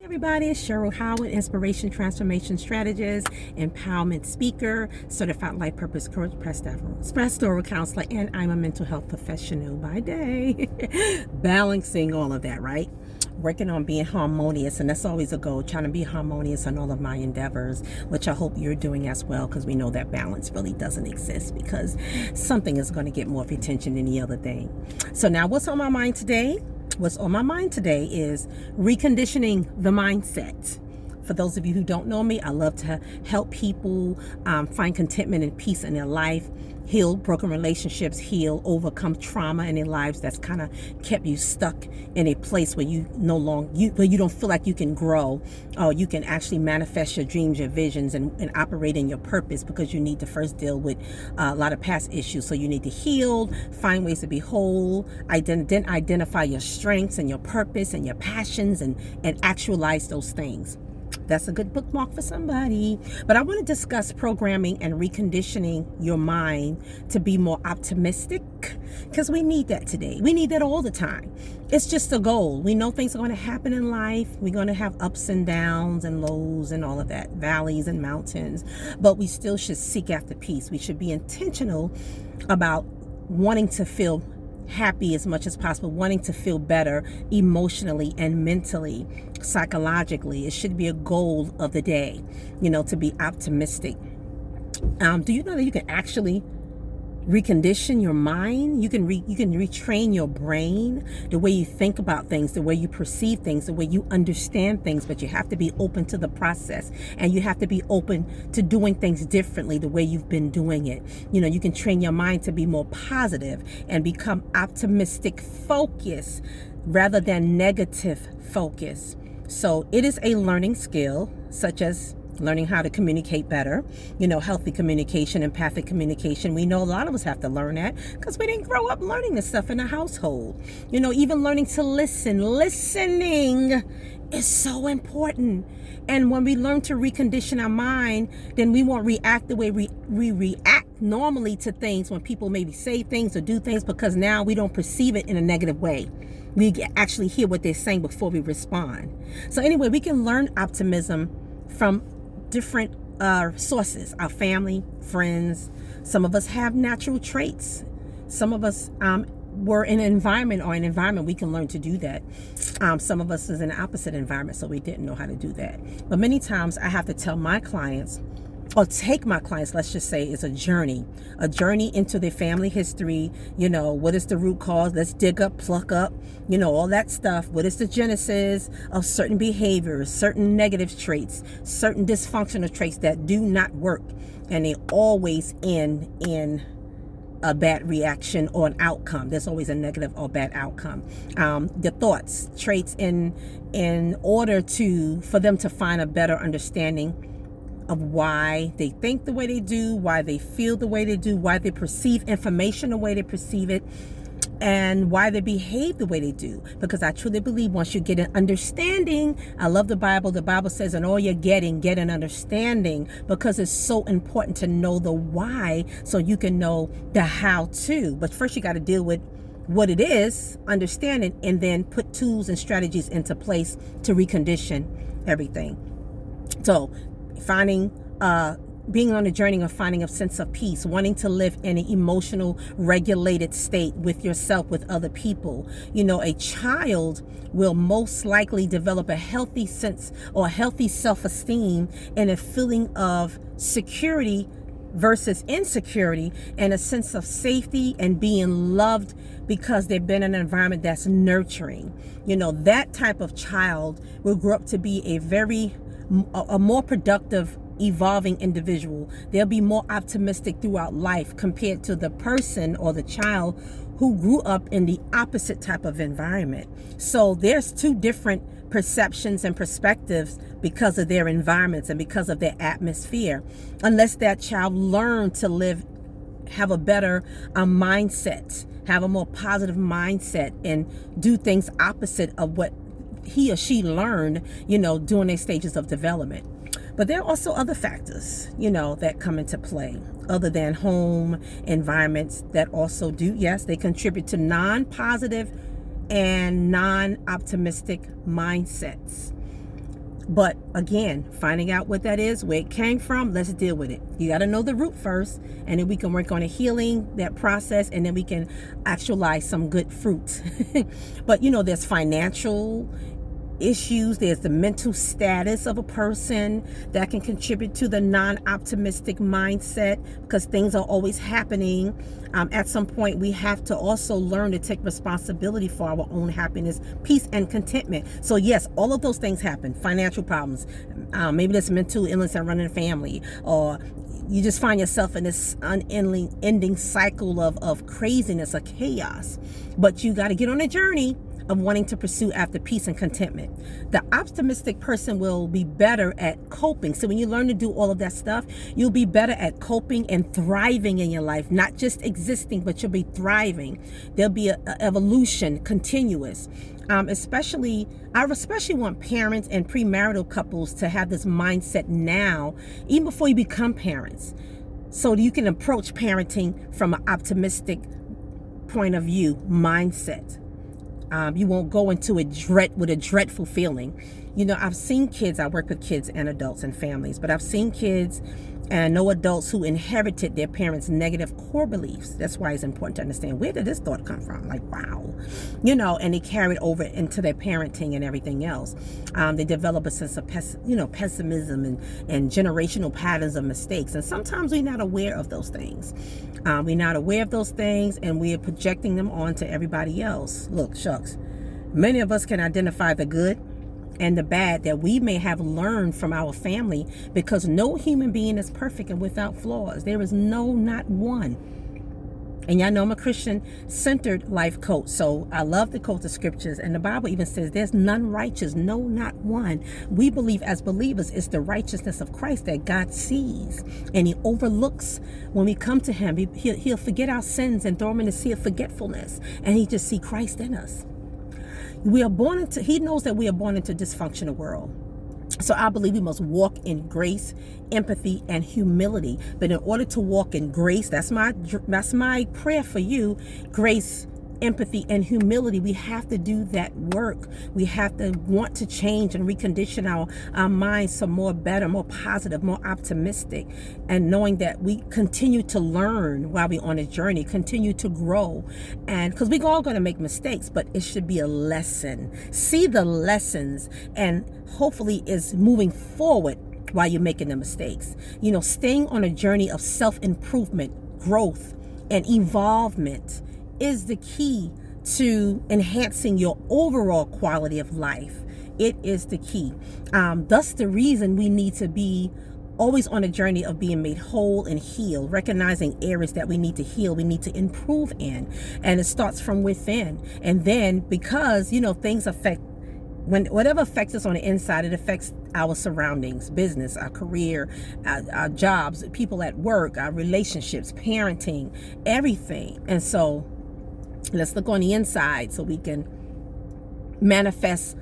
Everybody, it's Cheryl Howard, inspiration transformation strategist, empowerment speaker, certified life purpose coach, pastoral counselor, and I'm a mental health professional by day. Balancing all of that, right? Working on being harmonious, and that's always a goal, trying to be harmonious in all of my endeavors, which I hope you're doing as well, because we know that balance really doesn't exist, because something is going to get more of your attention than the other thing. So now what's on my mind today? What's on my mind today is reconditioning the mindset. For those of you who don't know me, I love to help people find contentment and peace in their life, heal broken relationships, overcome trauma in their lives that's kind of kept you stuck in a place where you where you don't feel like you can grow, or you can actually manifest your dreams, your visions, and operate in your purpose, because you need to first deal with a lot of past issues. So you need to heal, find ways to be whole, then identify your strengths and your purpose and your passions, and actualize those things. That's a good bookmark for somebody. But I want to discuss programming and reconditioning your mind to be more optimistic, because we need that today. We need that all the time. It's just a goal. We know things are going to happen in life. We're going to have ups and downs and lows and all of that, valleys and mountains. But we still should seek after peace. We should be intentional about wanting to feel happy as much as possible, wanting to feel better emotionally and mentally, psychologically. It should be a goal of the day, to be optimistic. Do you know that you can actually recondition your mind? You can retrain your brain, the way you think about things, the way you perceive things, the way you understand things. But you have to be open to the process, and you have to be open to doing things differently the way you've been doing it. You can train your mind to be more positive and become optimistic focus rather than negative focus. So it is a learning skill, such as learning how to communicate better, healthy communication, empathic communication. We know a lot of us have to learn that, because we didn't grow up learning this stuff in the household. Even learning to listen. Listening is so important. And when we learn to recondition our mind, then we won't react the way we react normally to things when people maybe say things or do things, because now we don't perceive it in a negative way. We actually hear what they're saying before we respond. So anyway, we can learn optimism from different sources: our family, friends. Some of us have natural traits. Some of us were in an environment we can learn to do that. Some of us is in the opposite environment, so we didn't know how to do that. But many times I have to tell my clients, or take my clients, let's just say, it's a journey into their family history. What is the root cause? Let's dig up, pluck up, all that stuff. What is the genesis of certain behaviors, certain negative traits, certain dysfunctional traits that do not work, and they always end in a bad reaction or an outcome. There's always a negative or bad outcome. The thoughts, traits, in order for them to find a better understanding of why they think the way they do, why they feel the way they do, why they perceive information the way they perceive it, and why they behave the way they do. Because I truly believe once you get an understanding, I love the Bible. The Bible says, in all you're getting, get an understanding, because it's so important to know the why so you can know the how to. But first you got to deal with what it is, understand it, and then put tools and strategies into place to recondition everything. So being on a journey of finding a sense of peace, wanting to live in an emotional, regulated state with yourself, with other people. A child will most likely develop a healthy sense or healthy self-esteem and a feeling of security versus insecurity, and a sense of safety and being loved because they've been in an environment that's nurturing. That type of child will grow up to be a more productive, evolving individual. They'll be more optimistic throughout life compared to the person or the child who grew up in the opposite type of environment. So there's two different perceptions and perspectives because of their environments and because of their atmosphere. Unless that child learned to have a better mindset, have a more positive mindset, and do things opposite of what he or she learned, during their stages of development. But there are also other factors, that come into play other than home environments that also they contribute to non-positive and non-optimistic mindsets. But again, finding out what that is, where it came from, let's deal with it. You got to know the root first, and then we can work on a healing that process, and then we can actualize some good fruit. But there's financial issues, there's the mental status of a person that can contribute to the non-optimistic mindset, because things are always happening. At some point we have to also learn to take responsibility for our own happiness, peace, and contentment. So yes, all of those things happen. Financial problems, maybe there's mental illness that run in the family, or you just find yourself in this unending cycle of craziness, of chaos. But you got to get on a journey of wanting to pursue after peace and contentment. The optimistic person will be better at coping. So when you learn to do all of that stuff, you'll be better at coping and thriving in your life, not just existing, but you'll be thriving. There'll be an evolution, continuous. I especially want parents and premarital couples to have this mindset now, even before you become parents, so you can approach parenting from an optimistic point of view, mindset. You won't go into it with a dreadful feeling. I've seen kids, I work with kids and adults and families, but I've seen kids and know adults who inherited their parents' negative core beliefs. That's why it's important to understand, where did this thought come from? Like, wow. And they carry it over into their parenting and everything else. They develop a sense of pessimism and generational patterns of mistakes. And sometimes we're not aware of those things. We're not aware of those things, and we're projecting them onto everybody else. Look, shucks, many of us can identify the good and the bad that we may have learned from our family, because no human being is perfect and without flaws. There is not one. And y'all know I'm a Christian-centered life coach, so I love to quote the scriptures. And the Bible even says there's none righteous, no, not one. We believe as believers it's the righteousness of Christ that God sees, and he overlooks when we come to him. He'll forget our sins and throw them in the sea of forgetfulness, and he just see Christ in us. He knows that we are born into a dysfunctional world. So I believe we must walk in grace, empathy, and humility. But in order to walk in grace, that's my prayer for you, grace, empathy, and humility, we have to do that work. We have to want to change and recondition our minds some more better, more positive, more optimistic, and knowing that we continue to learn while we're on a journey, continue to grow. And because we're all going to make mistakes, but it should be a lesson. See the lessons, and hopefully is moving forward while you're making the mistakes. Staying on a journey of self-improvement, growth, and evolvement is the key to enhancing your overall quality of life. It is the key. Thus the reason we need to be always on a journey of being made whole and healed, recognizing areas that we need to heal, we need to improve in. And it starts from within. And then because, things affect, whatever affects us on the inside, it affects our surroundings, business, our career, our jobs, people at work, our relationships, parenting, everything. And so let's look on the inside so we can manifest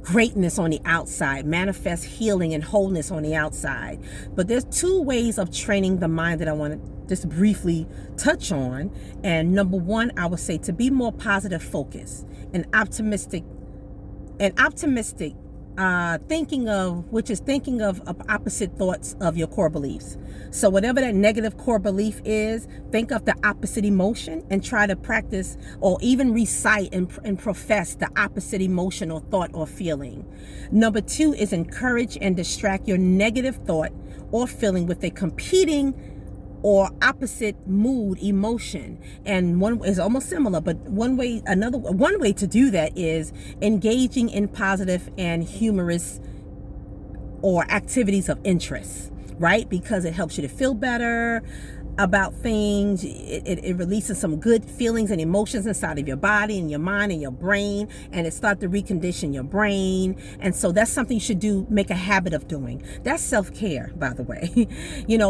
greatness on the outside, manifest healing and wholeness on the outside. But there's two ways of training the mind that I want to just briefly touch on. And number one, I would say to be more positive focused and optimistic, thinking of opposite thoughts of your core beliefs. So whatever that negative core belief is, think of the opposite emotion and try to practice or even recite and profess the opposite emotion or thought or feeling. Number two is encourage and distract your negative thought or feeling with a competing or opposite mood, emotion. And one is almost similar, but one way to do that is engaging in positive and humorous or activities of interest, right? Because it helps you to feel better about things. It releases some good feelings and emotions inside of your body and your mind and your brain, and it starts to recondition your brain. And so that's something you should do, make a habit of doing. That's self-care, by the way.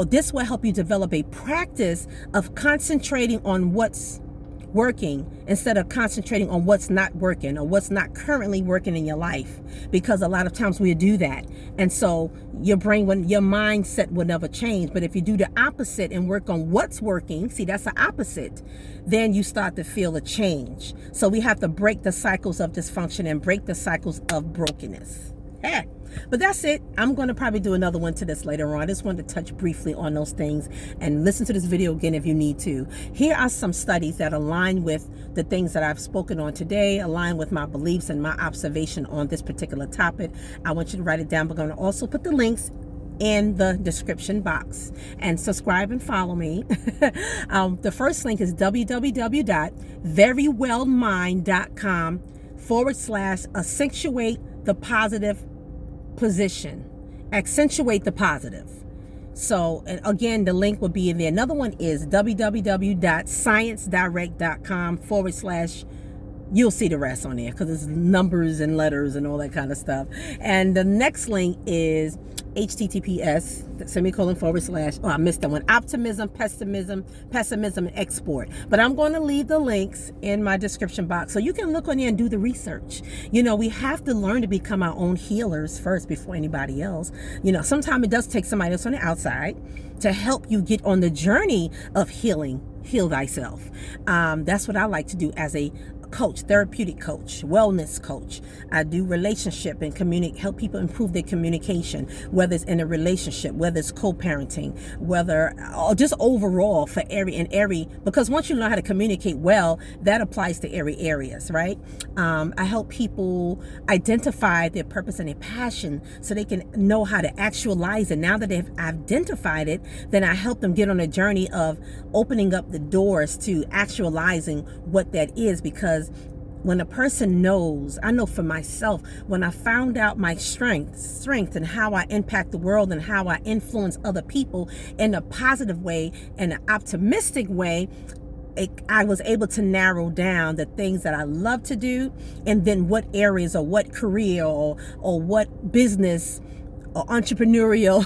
This will help you develop a practice of concentrating on what's working instead of concentrating on what's not working or what's not currently working in your life, because a lot of times we do that. And so your mindset will never change. But if you do the opposite and work on what's working, see, that's the opposite, then you start to feel a change. So we have to break the cycles of dysfunction and break the cycles of brokenness. But that's it. I'm going to probably do another one to this later on. I just wanted to touch briefly on those things, and listen to this video again if you need to. Here are some studies that align with the things that I've spoken on today, align with my beliefs and my observation on this particular topic. I want you to write it down. We're going to also put the links in the description box, and subscribe and follow me. The first link is www.verywellmind.com/accentuate the positive position. Accentuate the positive. So, and again, the link will be in there. Another one is www.sciencedirect.com/ you'll see the rest on there, because it's numbers and letters and all that kind of stuff. And the next link is https // I missed that one, Optimism, Pessimism, and Export. But I'm going to leave the links in my description box so you can look on there and do the research. We have to learn to become our own healers first before anybody else. Sometimes it does take somebody else on the outside to help you get on the journey of healing. Heal thyself. That's what I like to do as a coach, therapeutic coach, wellness coach. I do relationship and help people improve their communication, whether it's in a relationship, whether it's co-parenting, whether or just overall for every, because once you learn how to communicate well, that applies to every areas, right? I help people identify their purpose and their passion so they can know how to actualize it. Now that they've identified it, then I help them get on a journey of opening up the doors to actualizing what that is, because when a person knows, I know for myself, when I found out my strength and how I impact the world and how I influence other people in a positive way and an optimistic way, I was able to narrow down the things that I love to do, and then what areas or what career or what business or entrepreneurial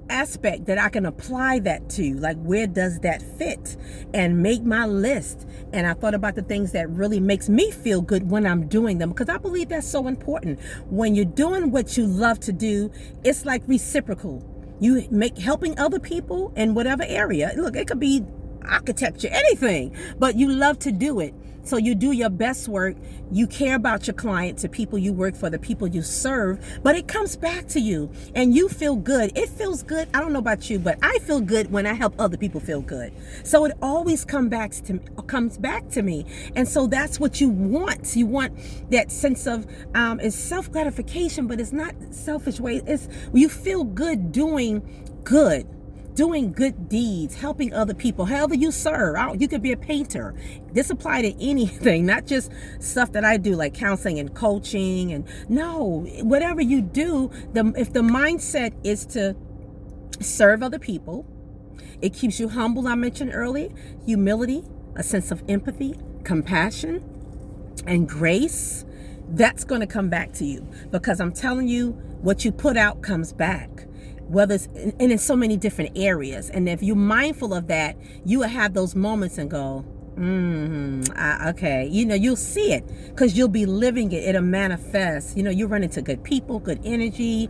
aspect that I can apply that to, like where does that fit, and make my list. And I thought about the things that really makes me feel good when I'm doing them, because I believe that's so important. When you're doing what you love to do, it's like reciprocal. You helping other people in whatever area. Look, it could be architecture, anything, but you love to do it. So you do your best work. You care about your clients, the people you work for, the people you serve, but it comes back to you and you feel good. It feels good. I don't know about you, but I feel good when I help other people feel good. So it always comes back to me. And so that's what you want. You want that sense of it's self-gratification, but it's not selfish way. It's you feel good doing good deeds, helping other people, however you serve. You could be a painter. This apply to anything, not just stuff that I do like counseling and coaching. And no, whatever you do, if the mindset is to serve other people, it keeps you humble. I mentioned earlier, humility, a sense of empathy, compassion, and grace. That's going to come back to you, because I'm telling you, what you put out comes back. Whether it's in so many different areas. And if you're mindful of that, you will have those moments and go, okay, you'll see it, because you'll be living it. It'll manifest. You run into good people, good energy.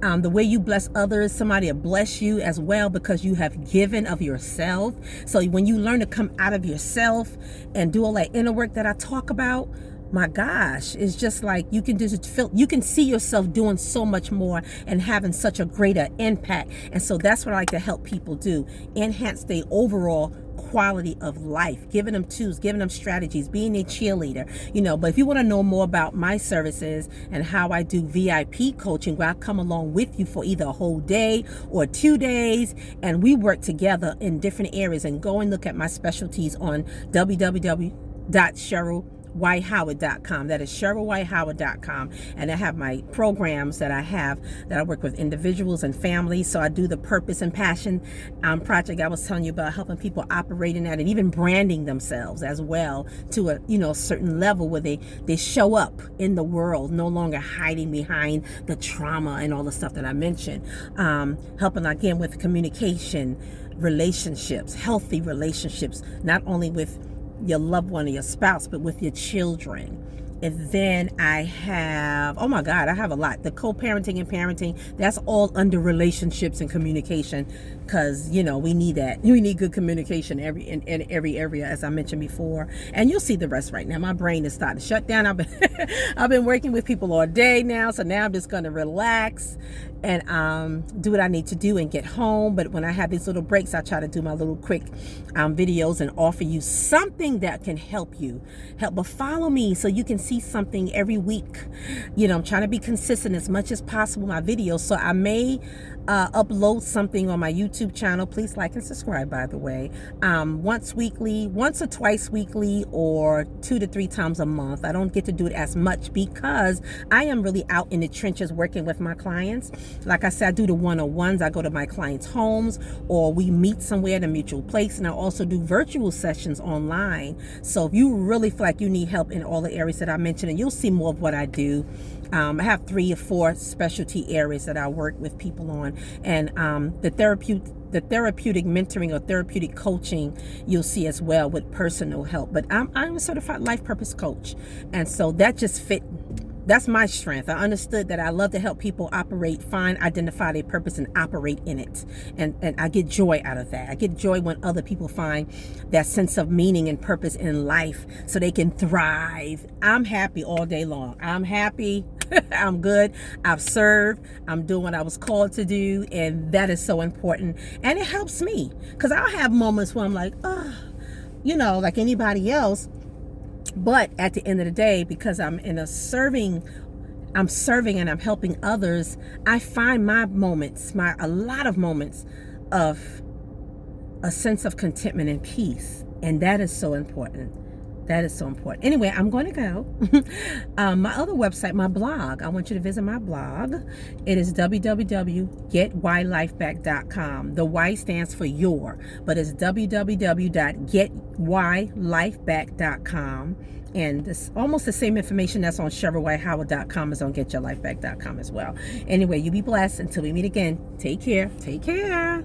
The way you bless others, somebody will bless you as well, because you have given of yourself. So when you learn to come out of yourself and do all that inner work that I talk about, my gosh, it's just like you can see yourself doing so much more and having such a greater impact. And so that's what I like to help people do, enhance their overall quality of life, giving them tools, giving them strategies, being a cheerleader, But if you want to know more about my services and how I do VIP coaching, where I come along with you for either a whole day or 2 days, and we work together in different areas, and go and look at my specialties on www.CherylWhiteHoward.com. That is CherylWhiteHoward.com. And I have my programs that I work with individuals and families. So I do the Purpose and Passion project I was telling you about, helping people operate in that, and even branding themselves as well to a certain level where they show up in the world, no longer hiding behind the trauma and all the stuff that I mentioned. Helping again with communication, relationships, healthy relationships, not only with your loved one or your spouse, but with your children. And then I have, oh my God, I have a lot. The co-parenting and parenting, that's all under relationships and communication, because, you know, we need that. We need good communication in every area, as I mentioned before. And you'll see the rest right now. My brain is starting to shut down. I've been working with people all day now, so now I'm just going to relax and do what I need to do and get home. But when I have these little breaks, I try to do my little quick videos and offer you something that can help you. But follow me so you can see something every week. You know, I'm trying to be consistent as much as possible with my videos. So I may upload something on my YouTube channel. Please like and subscribe, by the way. Once or twice weekly, or 2 to 3 times a month. I don't get to do it as much because I am really out in the trenches working with my clients. Like I said, I do the one-on-ones. I go to my clients' homes, or we meet somewhere at a mutual place, and I also do virtual sessions online. So if you really feel like you need help in all the areas that I mentioned, and you'll see more of what I do. I have 3 or 4 specialty areas that I work with people on, and the therapeutic mentoring or therapeutic coaching you'll see as well with personal help. But I'm a certified life purpose coach, and so that just fit. That's my strength. I understood that I love to help people identify their purpose and operate in it. And I get joy out of that. I get joy when other people find that sense of meaning and purpose in life so they can thrive. I'm happy all day long. I'm happy. I'm good. I've served. I'm doing what I was called to do. And that is so important. And it helps me, because I'll have moments where I'm like, oh, you know, like anybody else. But at the end of the day, because I'm serving and I'm helping others, I find a lot of moments of a sense of contentment and peace. And that is so important. That is so important. Anyway, I'm going to go. My other website, my blog, I want you to visit my blog. It is www.getylifeback.com. The Y stands for your, but it's www.getylifeback.com. And it's almost the same information that's on CherylWhiteHoward.com is on GetYourLifeBack.com as well. Anyway, you be blessed until we meet again. Take care. Take care.